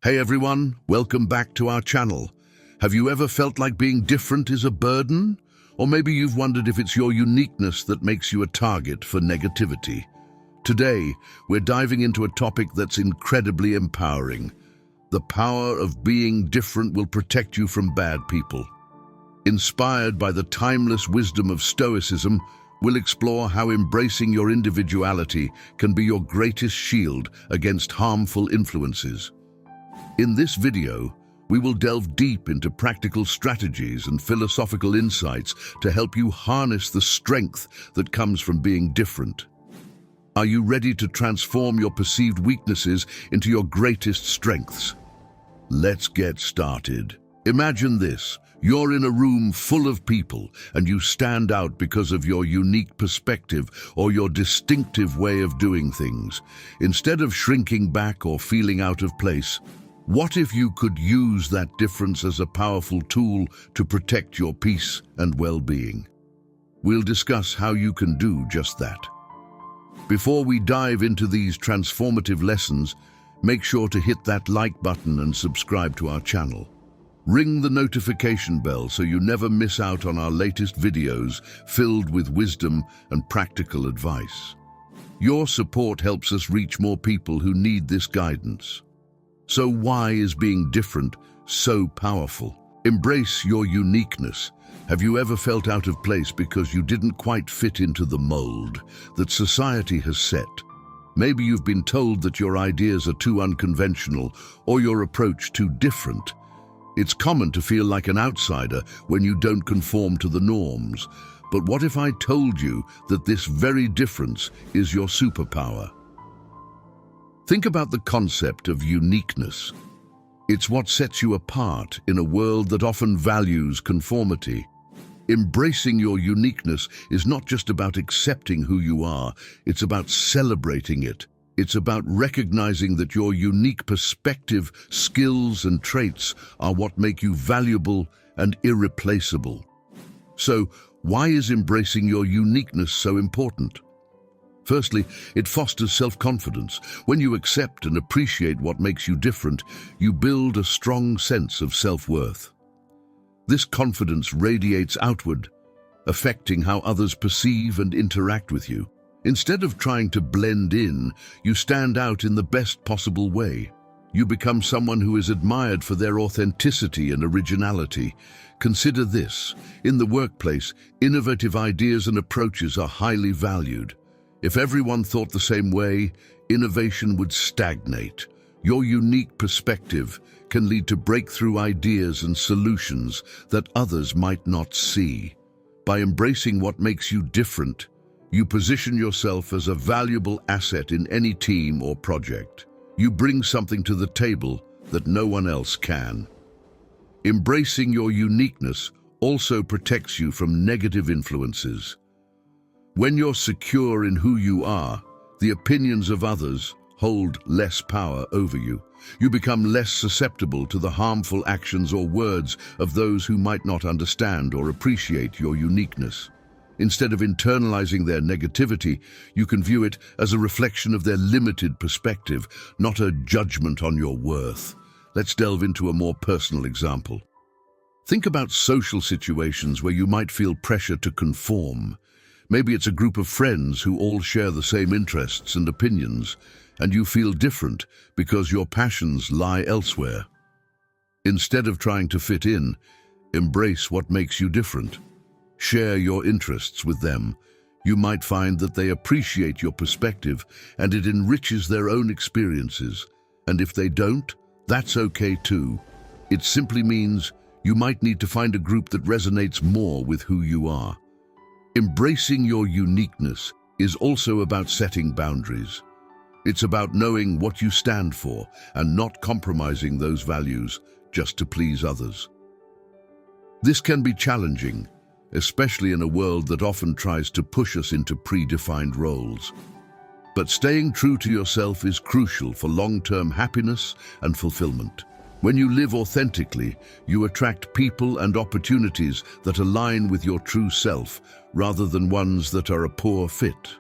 Hey everyone, welcome back to our channel. Have you ever felt like being different is a burden? Or maybe you've wondered if it's your uniqueness that makes you a target for negativity. Today, we're diving into a topic that's incredibly empowering. The power of being different will protect you from bad people. Inspired by the timeless wisdom of Stoicism, we'll explore how embracing your individuality can be your greatest shield against harmful influences. In this video, we will delve deep into practical strategies and philosophical insights to help you harness the strength that comes from being different. Are you ready to transform your perceived weaknesses into your greatest strengths? Let's get started. Imagine this. You're in a room full of people and you stand out because of your unique perspective or your distinctive way of doing things. Instead of shrinking back or feeling out of place, what if you could use that difference as a powerful tool to protect your peace and well-being? We'll discuss how you can do just that. Before we dive into these transformative lessons, make sure to hit that like button and subscribe to our channel. Ring the notification bell so you never miss out on our latest videos filled with wisdom and practical advice. Your support helps us reach more people who need this guidance. So why is being different so powerful? Embrace your uniqueness. Have you ever felt out of place because you didn't quite fit into the mold that society has set? Maybe you've been told that your ideas are too unconventional or your approach too different. It's common to feel like an outsider when you don't conform to the norms. But what if I told you that this very difference is your superpower? Think about the concept of uniqueness. It's what sets you apart in a world that often values conformity. Embracing your uniqueness is not just about accepting who you are, it's about celebrating it. It's about recognizing that your unique perspective, skills, and traits are what make you valuable and irreplaceable. So, why is embracing your uniqueness so important? Firstly, it fosters self-confidence. When you accept and appreciate what makes you different, you build a strong sense of self-worth. This confidence radiates outward, affecting how others perceive and interact with you. Instead of trying to blend in, you stand out in the best possible way. You become someone who is admired for their authenticity and originality. Consider this. In the workplace, innovative ideas and approaches are highly valued. If everyone thought the same way, innovation would stagnate. Your unique perspective can lead to breakthrough ideas and solutions that others might not see. By embracing what makes you different, you position yourself as a valuable asset in any team or project. You bring something to the table that no one else can. Embracing your uniqueness also protects you from negative influences. When you're secure in who you are, the opinions of others hold less power over you. You become less susceptible to the harmful actions or words of those who might not understand or appreciate your uniqueness. Instead of internalizing their negativity, you can view it as a reflection of their limited perspective, not a judgment on your worth. Let's delve into a more personal example. Think about social situations where you might feel pressure to conform. Maybe it's a group of friends who all share the same interests and opinions, and you feel different because your passions lie elsewhere. Instead of trying to fit in, embrace what makes you different. Share your interests with them. You might find that they appreciate your perspective and it enriches their own experiences. And if they don't, that's okay too. It simply means you might need to find a group that resonates more with who you are. Embracing your uniqueness is also about setting boundaries. It's about knowing what you stand for and not compromising those values just to please others. This can be challenging, especially in a world that often tries to push us into predefined roles. But staying true to yourself is crucial for long-term happiness and fulfillment. When you live authentically, you attract people and opportunities that align with your true self, rather than ones that are a poor fit.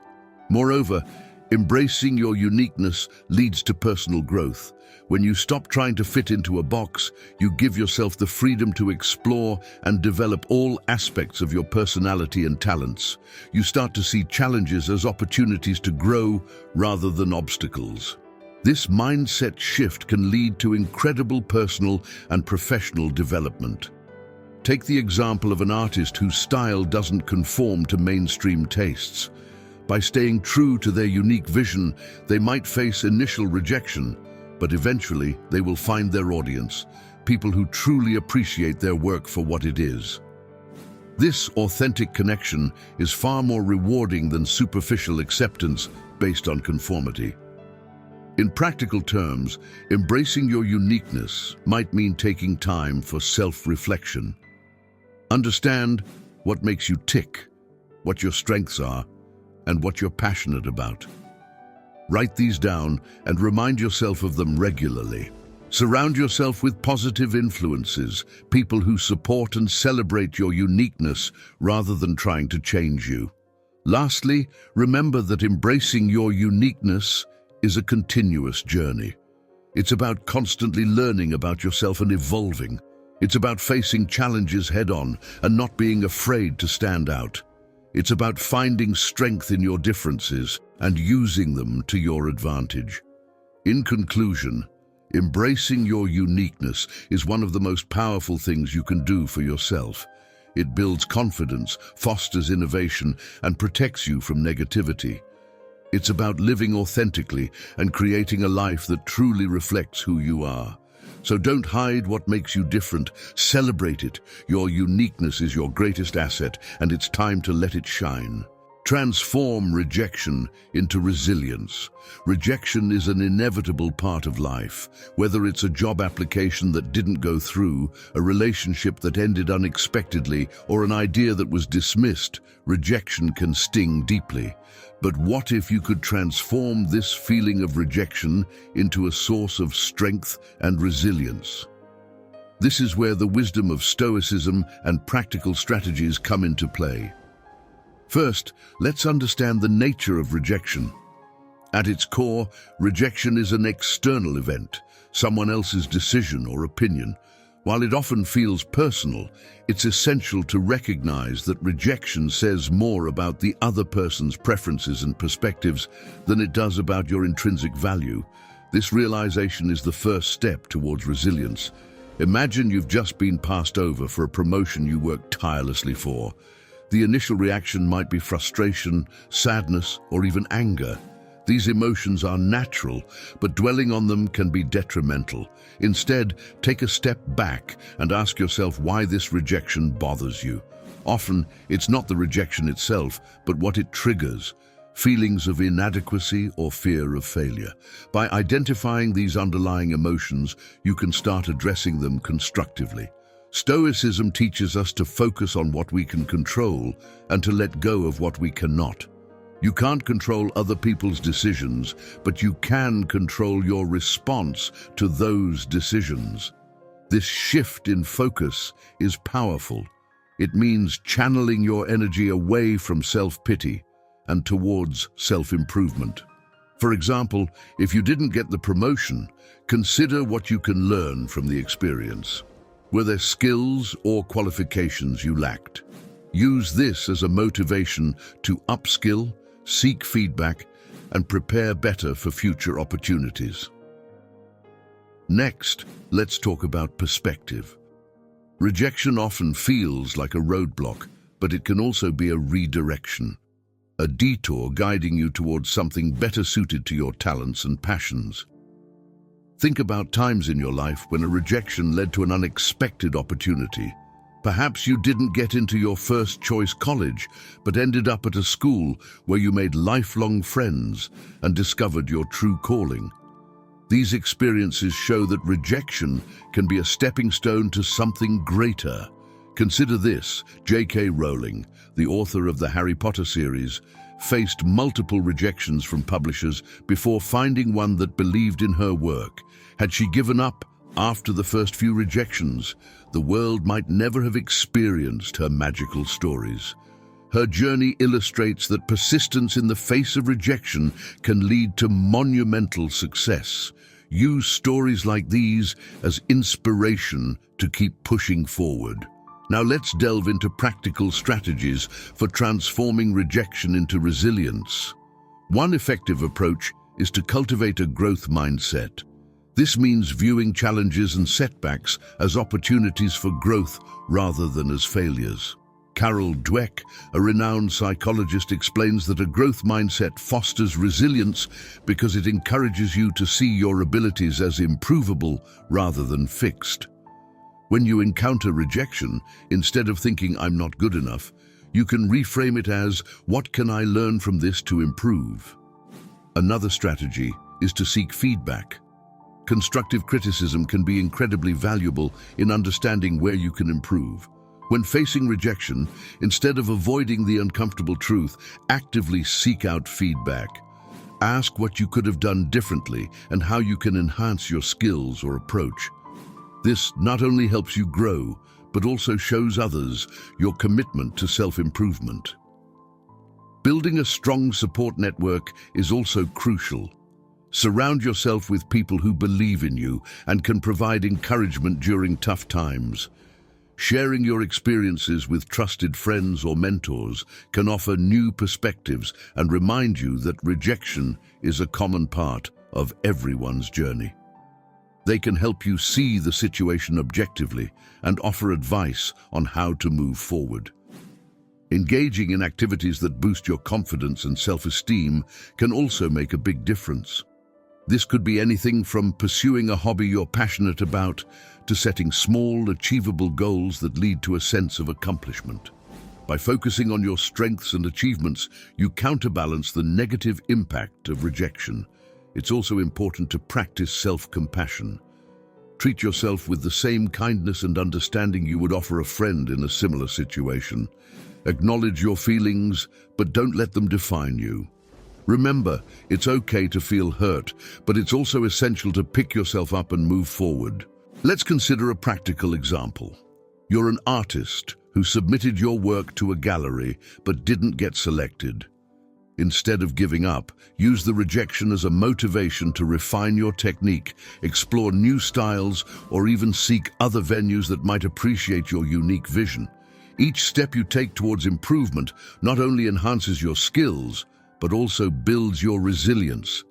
Moreover, Embracing your uniqueness leads to personal growth. When you stop trying to fit into a box, you give yourself the freedom to explore and develop all aspects of your personality and talents. You start to see challenges as opportunities to grow rather than obstacles. This mindset shift can lead to incredible personal and professional development. Take the example of an artist whose style doesn't conform to mainstream tastes. By staying true to their unique vision, they might face initial rejection, but eventually they will find their audience, people who truly appreciate their work for what it is. This authentic connection is far more rewarding than superficial acceptance based on conformity. In practical terms, embracing your uniqueness might mean taking time for self-reflection. Understand what makes you tick, what your strengths are, and what you're passionate about. Write these down and remind yourself of them regularly. Surround yourself with positive influences, people who support and celebrate your uniqueness rather than trying to change you. Lastly, remember that embracing your uniqueness is a continuous journey. It's about constantly learning about yourself and evolving. It's about facing challenges head-on and not being afraid to stand out. It's about finding strength in your differences and using them to your advantage. In conclusion, embracing your uniqueness is one of the most powerful things you can do for yourself. It builds confidence, fosters innovation, and protects you from negativity. It's about living authentically and creating a life that truly reflects who you are. So don't hide what makes you different. Celebrate it. Your uniqueness is your greatest asset, and it's time to let it shine. Transform rejection into resilience. Rejection is an inevitable part of life. Whether it's a job application that didn't go through, a relationship that ended unexpectedly, or an idea that was dismissed, rejection can sting deeply. But what if you could transform this feeling of rejection into a source of strength and resilience? This is where the wisdom of Stoicism and practical strategies come into play. First, let's understand the nature of rejection. At its core, rejection is an external event, someone else's decision or opinion. While it often feels personal, it's essential to recognize that rejection says more about the other person's preferences and perspectives than it does about your intrinsic value. This realization is the first step towards resilience. Imagine you've just been passed over for a promotion you worked tirelessly for. The initial reaction might be frustration, sadness, or even anger. These emotions are natural, but dwelling on them can be detrimental. Instead, take a step back and ask yourself why this rejection bothers you. Often, it's not the rejection itself, but what it triggers. Feelings of inadequacy or fear of failure. By identifying these underlying emotions, you can start addressing them constructively. Stoicism teaches us to focus on what we can control and to let go of what we cannot. You can't control other people's decisions, but you can control your response to those decisions. This shift in focus is powerful. It means channeling your energy away from self-pity and towards self-improvement. For example, if you didn't get the promotion, consider what you can learn from the experience. Were there skills or qualifications you lacked? Use this as a motivation to upskill, seek feedback, and prepare better for future opportunities. Next, let's talk about perspective. Rejection often feels like a roadblock, but it can also be a redirection, a detour guiding you towards something better suited to your talents and passions. Think about times in your life when a rejection led to an unexpected opportunity. Perhaps you didn't get into your first choice college, but ended up at a school where you made lifelong friends and discovered your true calling. These experiences show that rejection can be a stepping stone to something greater. Consider this: J.K. Rowling, the author of the Harry Potter series, faced multiple rejections from publishers before finding one that believed in her work. Had she given up after the first few rejections, the world might never have experienced her magical stories. Her journey illustrates that persistence in the face of rejection can lead to monumental success. Use stories like these as inspiration to keep pushing forward. Now let's delve into practical strategies for transforming rejection into resilience. One effective approach is to cultivate a growth mindset. This means viewing challenges and setbacks as opportunities for growth rather than as failures. Carol Dweck, a renowned psychologist, explains that a growth mindset fosters resilience because it encourages you to see your abilities as improvable rather than fixed. When you encounter rejection, instead of thinking "I'm not good enough," you can reframe it as "What can I learn from this to improve?" Another strategy is to seek feedback. Constructive criticism can be incredibly valuable in understanding where you can improve. When facing rejection, instead of avoiding the uncomfortable truth, actively seek out feedback. Ask what you could have done differently and how you can enhance your skills or approach. This not only helps you grow, but also shows others your commitment to self-improvement. Building a strong support network is also crucial. Surround yourself with people who believe in you and can provide encouragement during tough times. Sharing your experiences with trusted friends or mentors can offer new perspectives and remind you that rejection is a common part of everyone's journey. They can help you see the situation objectively and offer advice on how to move forward. Engaging in activities that boost your confidence and self-esteem can also make a big difference. This could be anything from pursuing a hobby you're passionate about to setting small, achievable goals that lead to a sense of accomplishment. By focusing on your strengths and achievements, you counterbalance the negative impact of rejection. It's also important to practice self-compassion. Treat yourself with the same kindness and understanding you would offer a friend in a similar situation. Acknowledge your feelings, but don't let them define you. Remember, it's okay to feel hurt, but it's also essential to pick yourself up and move forward. Let's consider a practical example. You're an artist who submitted your work to a gallery but didn't get selected. Instead of giving up, use the rejection as a motivation to refine your technique, explore new styles, or even seek other venues that might appreciate your unique vision. Each step you take towards improvement not only enhances your skills, but also builds your resilience.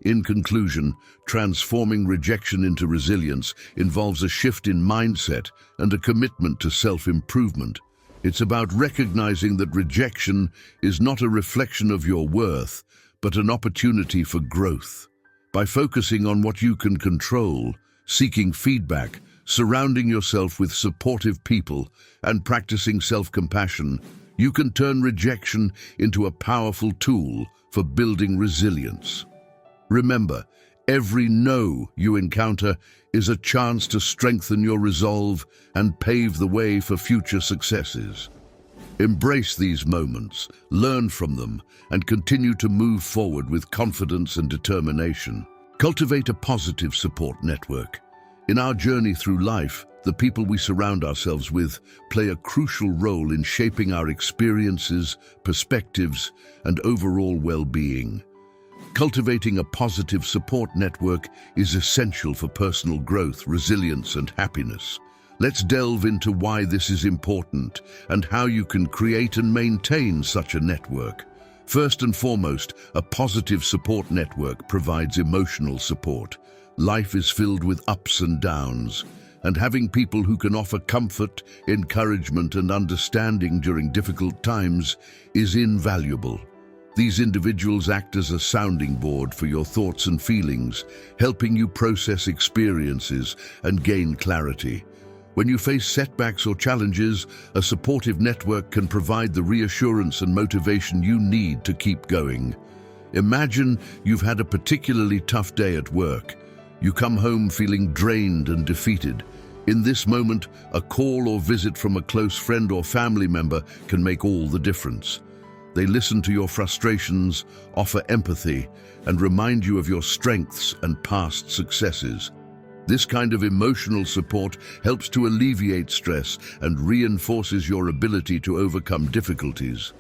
In conclusion, transforming rejection into resilience involves a shift in mindset and a commitment to self-improvement. It's about recognizing that rejection is not a reflection of your worth, but an opportunity for growth. By focusing on what you can control, seeking feedback, surrounding yourself with supportive people, and practicing self-compassion, you can turn rejection into a powerful tool for building resilience. Remember, every no you encounter is a chance to strengthen your resolve and pave the way for future successes. Embrace these moments, learn from them, and continue to move forward with confidence and determination. Cultivate a positive support network. In our journey through life, the people we surround ourselves with play a crucial role in shaping our experiences, perspectives, and overall well-being. Cultivating a positive support network is essential for personal growth, resilience, and happiness. Let's delve into why this is important and how you can create and maintain such a network. First and foremost, a positive support network provides emotional support. Life is filled with ups and downs, and having people who can offer comfort, encouragement, and understanding during difficult times is invaluable. These individuals act as a sounding board for your thoughts and feelings, helping you process experiences and gain clarity. When you face setbacks or challenges, a supportive network can provide the reassurance and motivation you need to keep going. Imagine you've had a particularly tough day at work. You come home feeling drained and defeated. In this moment, a call or visit from a close friend or family member can make all the difference. They listen to your frustrations, offer empathy, and remind you of your strengths and past successes. This kind of emotional support helps to alleviate stress and reinforces your ability to overcome difficulties.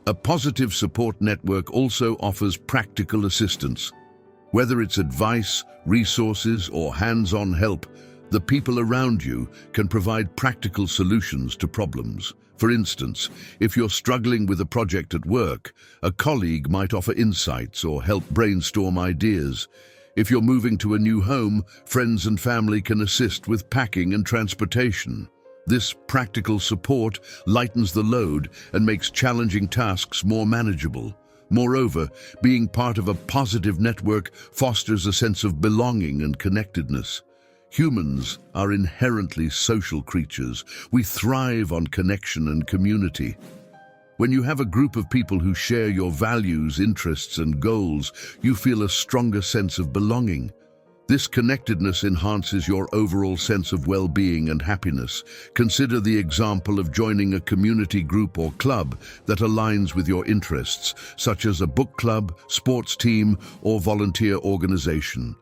A positive support network also offers practical assistance. Whether it's advice, resources, or hands-on help, the people around you can provide practical solutions to problems. For instance, if you're struggling with a project at work, a colleague might offer insights or help brainstorm ideas. If you're moving to a new home, friends and family can assist with packing and transportation. This practical support lightens the load and makes challenging tasks more manageable. Moreover, being part of a positive network fosters a sense of belonging and connectedness. Humans are inherently social creatures. We thrive on connection and community. When you have a group of people who share your values, interests, and goals, you feel a stronger sense of belonging. This connectedness enhances your overall sense of well-being and happiness. Consider the example of joining a community group or club that aligns with your interests, such as a book club, sports team, or volunteer organization.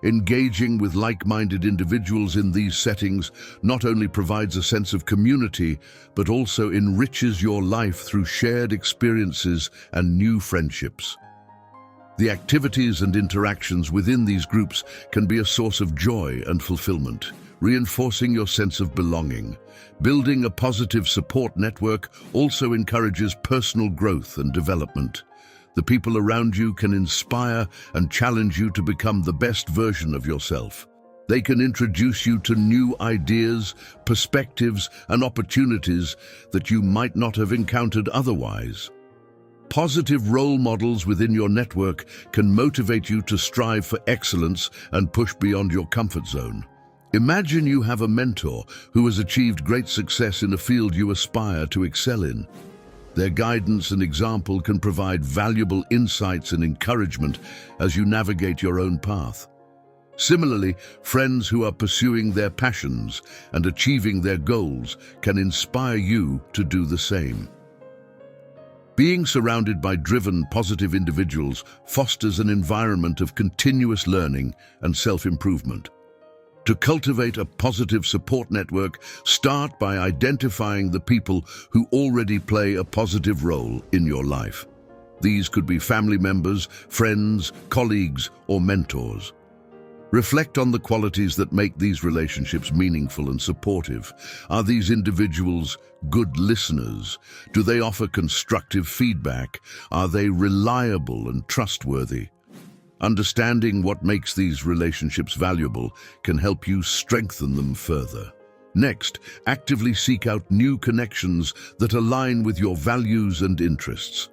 Engaging with like-minded individuals in these settings not only provides a sense of community, but also enriches your life through shared experiences and new friendships. The activities and interactions within these groups can be a source of joy and fulfillment, reinforcing your sense of belonging. Building a positive support network also encourages personal growth and development. The people around you can inspire and challenge you to become the best version of yourself. They can introduce you to new ideas, perspectives, and opportunities that you might not have encountered otherwise. Positive role models within your network can motivate you to strive for excellence and push beyond your comfort zone. Imagine you have a mentor who has achieved great success in a field you aspire to excel in. Their guidance and example can provide valuable insights and encouragement as you navigate your own path. Similarly, friends who are pursuing their passions and achieving their goals can inspire you to do the same. Being surrounded by driven, positive individuals fosters an environment of continuous learning and self-improvement. To cultivate a positive support network, start by identifying the people who already play a positive role in your life. These could be family members, friends, colleagues, or mentors. Reflect on the qualities that make these relationships meaningful and supportive. Are these individuals good listeners? Do they offer constructive feedback? Are they reliable and trustworthy? Understanding what makes these relationships valuable can help you strengthen them further. Next, actively seek out new connections that align with your values and interests.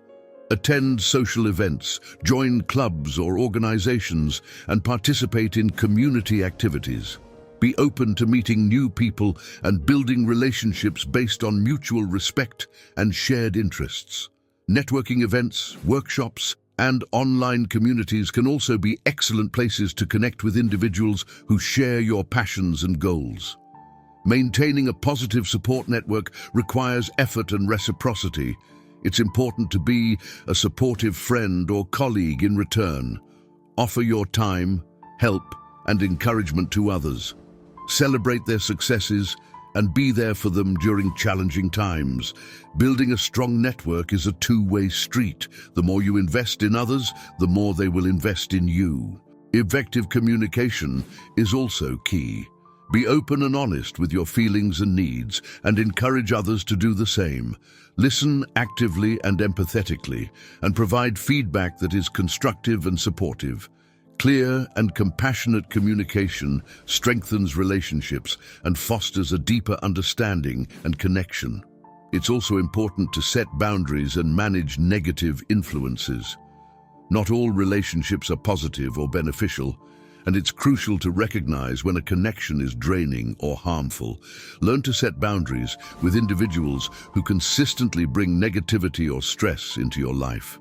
Attend social events, join clubs or organizations, and participate in community activities. Be open to meeting new people and building relationships based on mutual respect and shared interests. Networking events, workshops, and online communities can also be excellent places to connect with individuals who share your passions and goals. Maintaining a positive support network requires effort and reciprocity. It's important to be a supportive friend or colleague in return. Offer your time, help, and encouragement to others. Celebrate their successes and be there for them during challenging times. Building a strong network is a two-way street. The more you invest in others, the more they will invest in you. Effective communication is also key. Be open and honest with your feelings and needs, and encourage others to do the same. Listen actively and empathetically, and provide feedback that is constructive and supportive. Clear and compassionate communication strengthens relationships and fosters a deeper understanding and connection. It's also important to set boundaries and manage negative influences. Not all relationships are positive or beneficial, and it's crucial to recognize when a connection is draining or harmful. Learn to set boundaries with individuals who consistently bring negativity or stress into your life.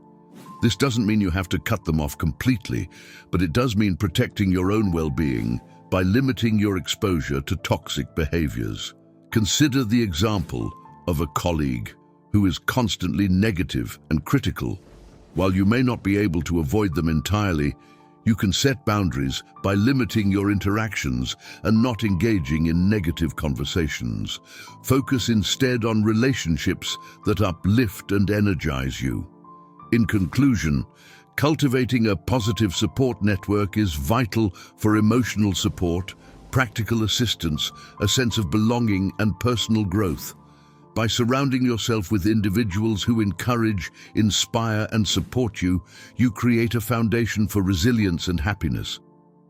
This doesn't mean you have to cut them off completely, but it does mean protecting your own well-being by limiting your exposure to toxic behaviors. Consider the example of a colleague who is constantly negative and critical. While you may not be able to avoid them entirely, You can set boundaries by limiting your interactions and not engaging in negative conversations. Focus instead on relationships that uplift and energize you. In conclusion, cultivating a positive support network is vital for emotional support, practical assistance, a sense of belonging, and personal growth. By surrounding yourself with individuals who encourage, inspire, and support you, you create a foundation for resilience and happiness.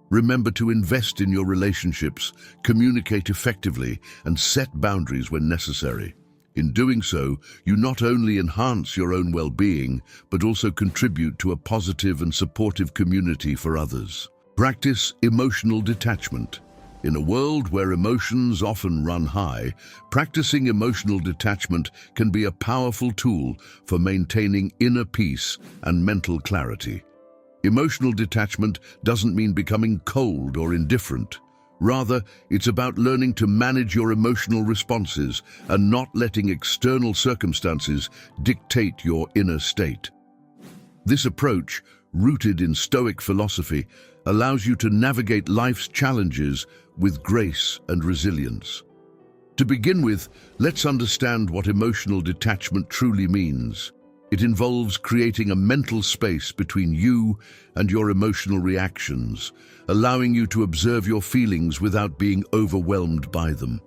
Remember to invest in your relationships, communicate effectively, and set boundaries when necessary. In doing so, you not only enhance your own well-being, but also contribute to a positive and supportive community for others. Practice emotional detachment. In a world where emotions often run high, practicing emotional detachment can be a powerful tool for maintaining inner peace and mental clarity. Emotional detachment doesn't mean becoming cold or indifferent. Rather, it's about learning to manage your emotional responses and not letting external circumstances dictate your inner state. This approach, rooted in Stoic philosophy, allows you to navigate life's challenges with grace and resilience. To begin with, let's understand what emotional detachment truly means. It involves creating a mental space between you and your emotional reactions, allowing you to observe your feelings without being overwhelmed by them.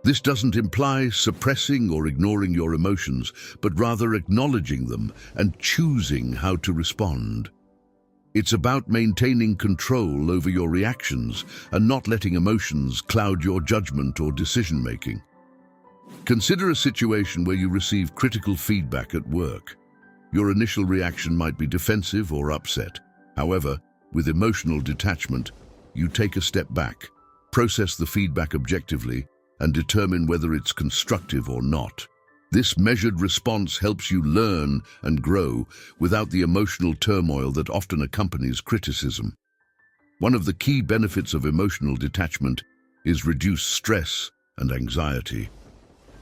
This doesn't imply suppressing or ignoring your emotions, but rather acknowledging them and choosing how to respond. It's about maintaining control over your reactions and not letting emotions cloud your judgment or decision-making. Consider a situation where you receive critical feedback at work. Your initial reaction might be defensive or upset. However, with emotional detachment, you take a step back, process the feedback objectively, and determine whether it's constructive or not. This measured response helps you learn and grow without the emotional turmoil that often accompanies criticism. One of the key benefits of emotional detachment is reduced stress and anxiety.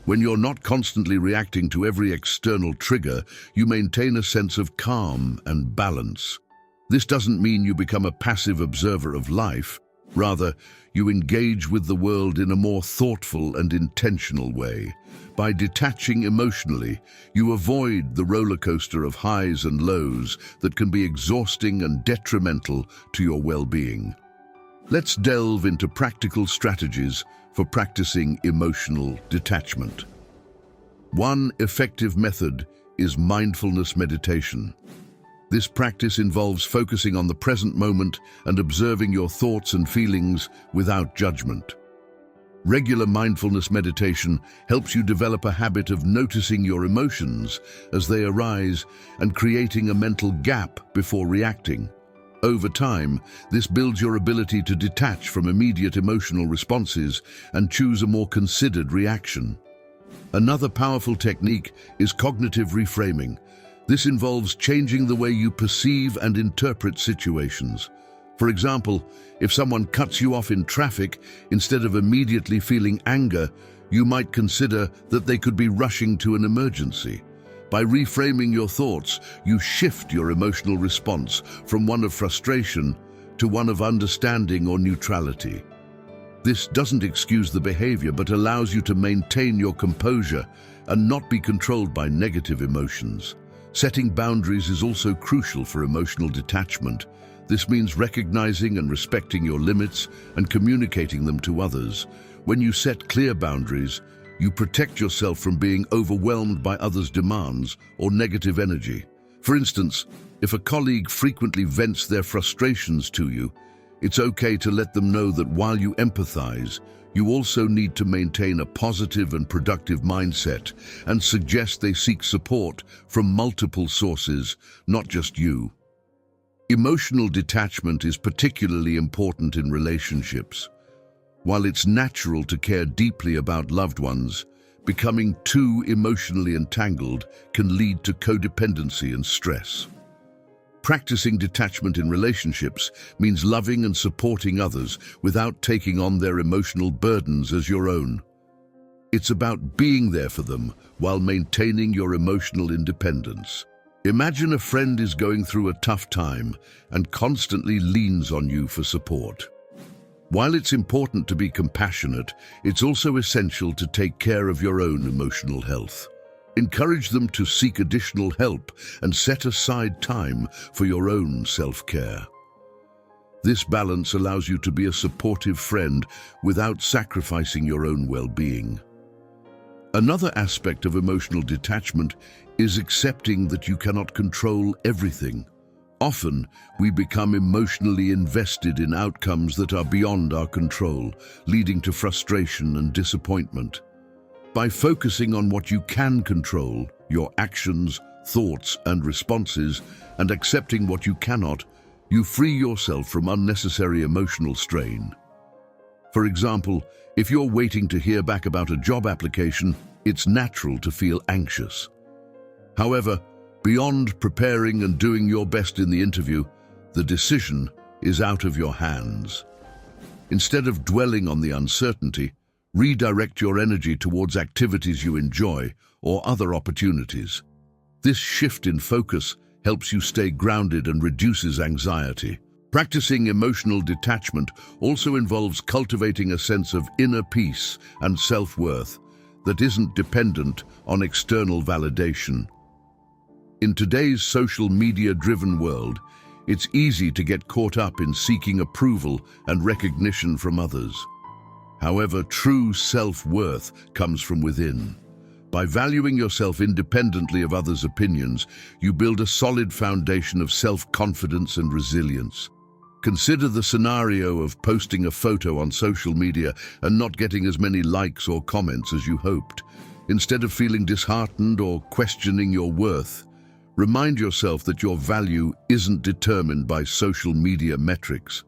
When you're not constantly reacting to every external trigger, you maintain a sense of calm and balance. This doesn't mean you become a passive observer of life. Rather, you engage with the world in a more thoughtful and intentional way. By detaching emotionally, you avoid the roller coaster of highs and lows that can be exhausting and detrimental to your well-being. Let's delve into practical strategies for practicing emotional detachment. One effective method is mindfulness meditation. This practice involves focusing on the present moment and observing your thoughts and feelings without judgment. Regular mindfulness meditation helps you develop a habit of noticing your emotions as they arise and creating a mental gap before reacting. Over time, this builds your ability to detach from immediate emotional responses and choose a more considered reaction. Another powerful technique is cognitive reframing. This involves changing the way you perceive and interpret situations. For example, if someone cuts you off in traffic, instead of immediately feeling anger, you might consider that they could be rushing to an emergency. By reframing your thoughts, you shift your emotional response from one of frustration to one of understanding or neutrality. This doesn't excuse the behavior, but allows you to maintain your composure and not be controlled by negative emotions. Setting boundaries is also crucial for emotional detachment. This means recognizing and respecting your limits and communicating them to others. When you set clear boundaries, you protect yourself from being overwhelmed by others' demands or negative energy. For instance, if a colleague frequently vents their frustrations to you, it's okay to let them know that while you empathize, you also need to maintain a positive and productive mindset and suggest they seek support from multiple sources, not just you. Emotional detachment is particularly important in relationships. While it's natural to care deeply about loved ones, becoming too emotionally entangled can lead to codependency and stress. Practicing detachment in relationships means loving and supporting others without taking on their emotional burdens as your own. It's about being there for them while maintaining your emotional independence. Imagine a friend is going through a tough time and constantly leans on you for support. While it's important to be compassionate, it's also essential to take care of your own emotional health. Encourage them to seek additional help and set aside time for your own self-care. This balance allows you to be a supportive friend without sacrificing your own well-being. Another aspect of emotional detachment is accepting that you cannot control everything. Often, we become emotionally invested in outcomes that are beyond our control, leading to frustration and disappointment. By focusing on what you can control, your actions, thoughts, and responses, and accepting what you cannot, you free yourself from unnecessary emotional strain. For example, if you're waiting to hear back about a job application, it's natural to feel anxious. However, beyond preparing and doing your best in the interview, the decision is out of your hands. Instead of dwelling on the uncertainty, redirect your energy towards activities you enjoy or other opportunities. This shift in focus helps you stay grounded and reduces anxiety. Practicing emotional detachment also involves cultivating a sense of inner peace and self-worth that isn't dependent on external validation. In today's social media-driven world, it's easy to get caught up in seeking approval and recognition from others. However, true self-worth comes from within. By valuing yourself independently of others' opinions, you build a solid foundation of self-confidence and resilience. Consider the scenario of posting a photo on social media and not getting as many likes or comments as you hoped. Instead of feeling disheartened or questioning your worth, remind yourself that your value isn't determined by social media metrics.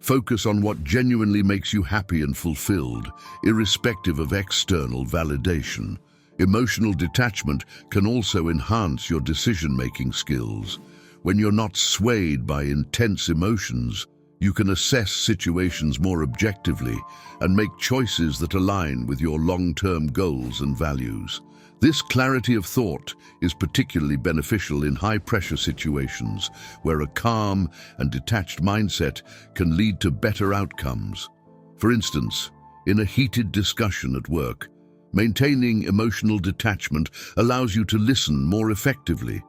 Focus on what genuinely makes you happy and fulfilled, irrespective of external validation. Emotional detachment can also enhance your decision-making skills. When you're not swayed by intense emotions, you can assess situations more objectively and make choices that align with your long-term goals and values. This clarity of thought is particularly beneficial in high-pressure situations where a calm and detached mindset can lead to better outcomes. For instance, in a heated discussion at work, maintaining emotional detachment allows you to listen more effectively,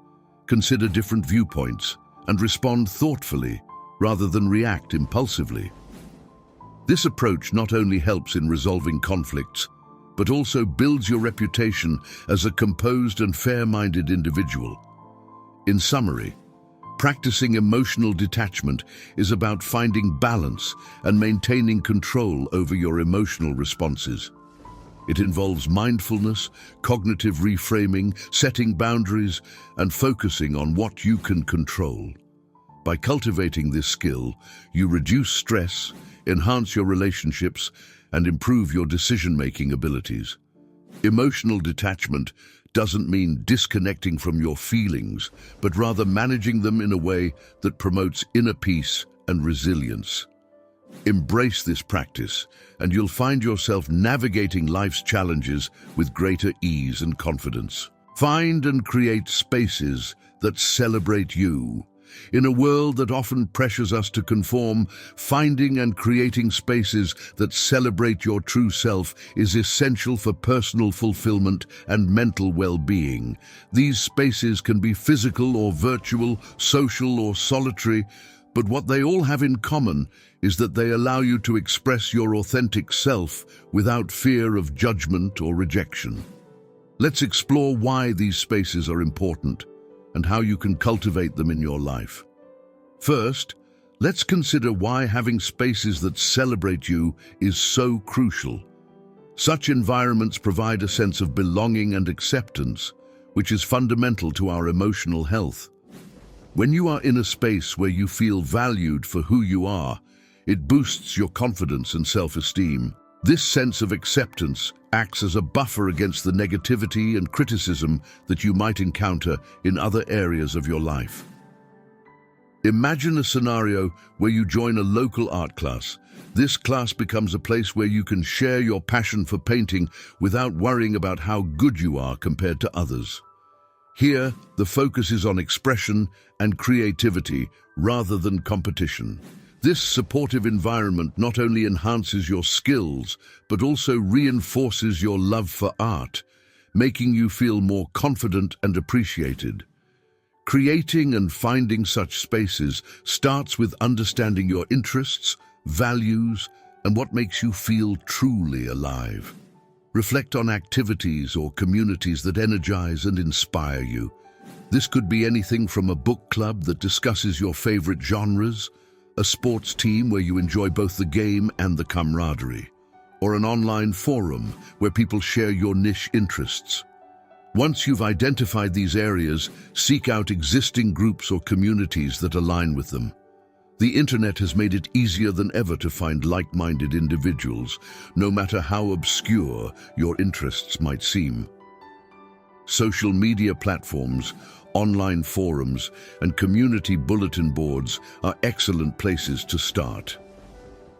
consider different viewpoints, and respond thoughtfully rather than react impulsively. This approach not only helps in resolving conflicts, but also builds your reputation as a composed and fair-minded individual. In summary, practicing emotional detachment is about finding balance and maintaining control over your emotional responses. It involves mindfulness, cognitive reframing, setting boundaries, and focusing on what you can control. By cultivating this skill, you reduce stress, enhance your relationships, and improve your decision-making abilities. Emotional detachment doesn't mean disconnecting from your feelings, but rather managing them in a way that promotes inner peace and resilience. Embrace this practice, and you'll find yourself navigating life's challenges with greater ease and confidence. Find and create spaces that celebrate you. In a world that often pressures us to conform, finding and creating spaces that celebrate your true self is essential for personal fulfillment and mental well-being. These spaces can be physical or virtual, social or solitary, but what they all have in common is that they allow you to express your authentic self without fear of judgment or rejection. Let's explore why these spaces are important and how you can cultivate them in your life. First, let's consider why having spaces that celebrate you is so crucial. Such environments provide a sense of belonging and acceptance, which is fundamental to our emotional health. When you are in a space where you feel valued for who you are, it boosts your confidence and self-esteem. This sense of acceptance acts as a buffer against the negativity and criticism that you might encounter in other areas of your life. Imagine a scenario where you join a local art class. This class becomes a place where you can share your passion for painting without worrying about how good you are compared to others. Here, the focus is on expression and creativity rather than competition. This supportive environment not only enhances your skills, but also reinforces your love for art, making you feel more confident and appreciated. Creating and finding such spaces starts with understanding your interests, values, and what makes you feel truly alive. Reflect on activities or communities that energize and inspire you. This could be anything from a book club that discusses your favorite genres, a sports team where you enjoy both the game and the camaraderie, or an online forum where people share your niche interests. Once you've identified these areas, seek out existing groups or communities that align with them. The internet has made it easier than ever to find like-minded individuals, no matter how obscure your interests might seem. Social media platforms, online forums, and community bulletin boards are excellent places to start.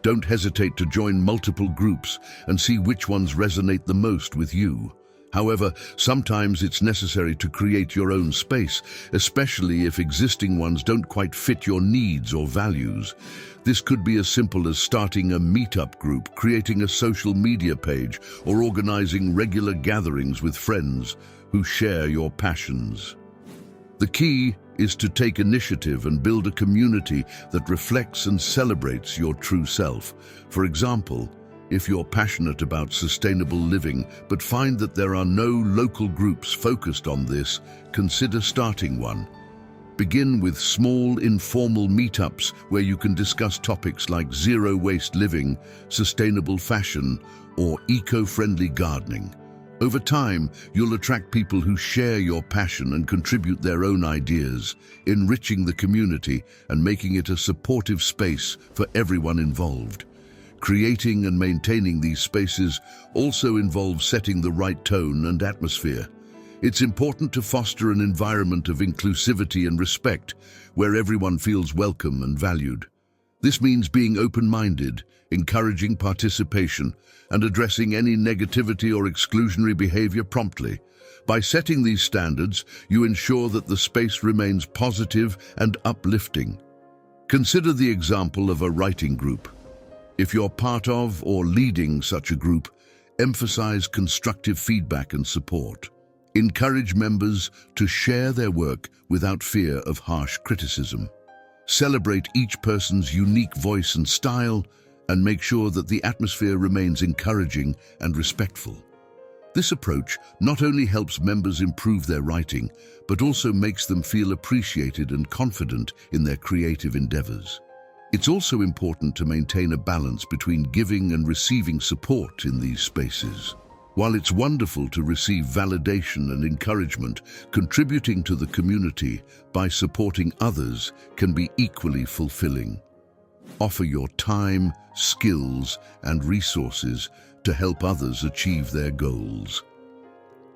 Don't hesitate to join multiple groups and see which ones resonate the most with you. However, sometimes it's necessary to create your own space, especially if existing ones don't quite fit your needs or values. This could be as simple as starting a meetup group, creating a social media page, or organizing regular gatherings with friends who share your passions. The key is to take initiative and build a community that reflects and celebrates your true self. For example, if you're passionate about sustainable living but find that there are no local groups focused on this, consider starting one. Begin with small, informal meetups where you can discuss topics like zero-waste living, sustainable fashion, or eco-friendly gardening. Over time, you'll attract people who share your passion and contribute their own ideas, enriching the community and making it a supportive space for everyone involved. Creating and maintaining these spaces also involves setting the right tone and atmosphere. It's important to foster an environment of inclusivity and respect, where everyone feels welcome and valued. This means being open-minded, encouraging participation, and addressing any negativity or exclusionary behavior promptly. By setting these standards, you ensure that the space remains positive and uplifting. Consider the example of a writing group. If you're part of or leading such a group, emphasize constructive feedback and support. Encourage members to share their work without fear of harsh criticism. Celebrate each person's unique voice and style, and make sure that the atmosphere remains encouraging and respectful. This approach not only helps members improve their writing, but also makes them feel appreciated and confident in their creative endeavors. It's also important to maintain a balance between giving and receiving support in these spaces. While it's wonderful to receive validation and encouragement, contributing to the community by supporting others can be equally fulfilling. Offer your time, skills, and resources to help others achieve their goals.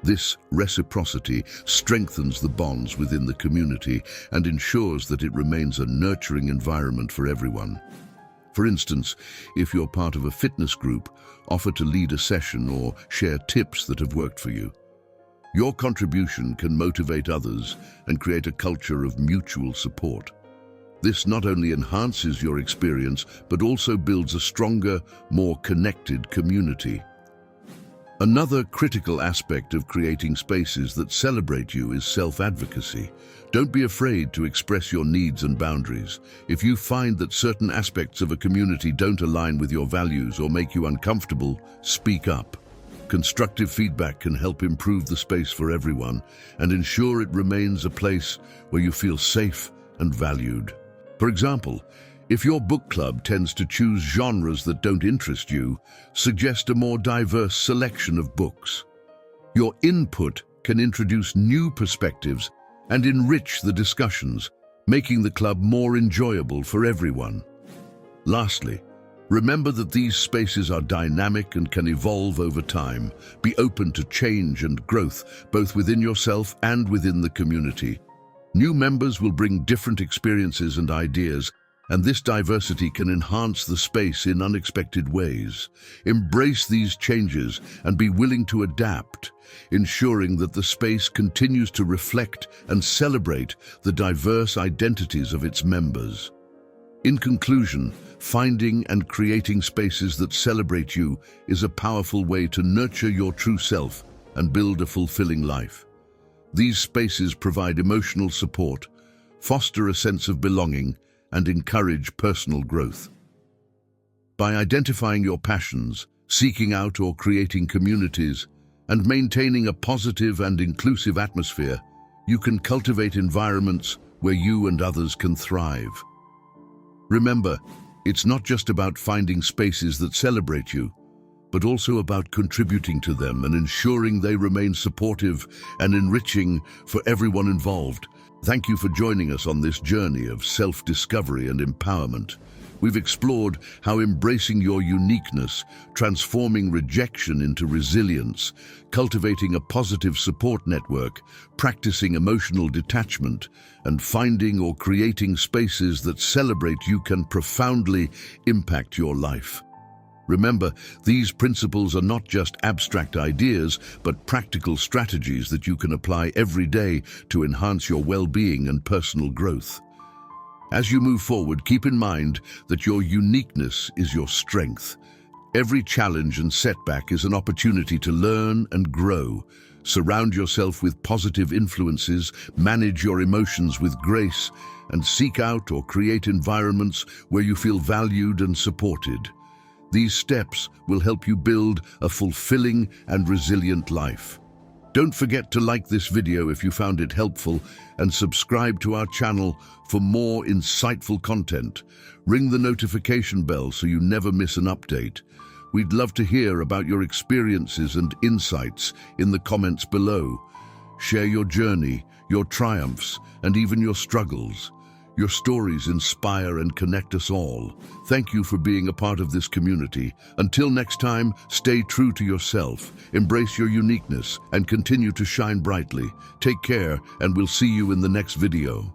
This reciprocity strengthens the bonds within the community and ensures that it remains a nurturing environment for everyone. For instance, if you're part of a fitness group, offer to lead a session or share tips that have worked for you. Your contribution can motivate others and create a culture of mutual support. This not only enhances your experience, but also builds a stronger, more connected community. Another critical aspect of creating spaces that celebrate you is self-advocacy. Don't be afraid to express your needs and boundaries. If you find that certain aspects of a community don't align with your values or make you uncomfortable, speak up. Constructive feedback can help improve the space for everyone and ensure it remains a place where you feel safe and valued. For example, if your book club tends to choose genres that don't interest you, suggest a more diverse selection of books. Your input can introduce new perspectives and enrich the discussions, making the club more enjoyable for everyone. Lastly, remember that these spaces are dynamic and can evolve over time. Be open to change and growth, both within yourself and within the community. New members will bring different experiences and ideas, And this diversity can enhance the space in unexpected ways. Embrace these changes and be willing to adapt, ensuring that the space continues to reflect and celebrate the diverse identities of its members. In conclusion, finding and creating spaces that celebrate you is a powerful way to nurture your true self and build a fulfilling life. These spaces provide emotional support, foster a sense of belonging, and encourage personal growth. By identifying your passions, seeking out or creating communities, and maintaining a positive and inclusive atmosphere, you can cultivate environments where you and others can thrive. Remember, it's not just about finding spaces that celebrate you, but also about contributing to them and ensuring they remain supportive and enriching for everyone involved. Thank you for joining us on this journey of self-discovery and empowerment. We've explored how embracing your uniqueness, transforming rejection into resilience, cultivating a positive support network, practicing emotional detachment, and finding or creating spaces that celebrate you can profoundly impact your life. Remember, these principles are not just abstract ideas, but practical strategies that you can apply every day to enhance your well-being and personal growth. As you move forward, keep in mind that your uniqueness is your strength. Every challenge and setback is an opportunity to learn and grow. Surround yourself with positive influences, manage your emotions with grace, and seek out or create environments where you feel valued and supported. These steps will help you build a fulfilling and resilient life. Don't forget to like this video if you found it helpful and subscribe to our channel for more insightful content. Ring the notification bell so you never miss an update. We'd love to hear about your experiences and insights in the comments below. Share your journey, your triumphs, and even your struggles. Your stories inspire and connect us all. Thank you for being a part of this community. Until next time, stay true to yourself, embrace your uniqueness, and continue to shine brightly. Take care, and we'll see you in the next video.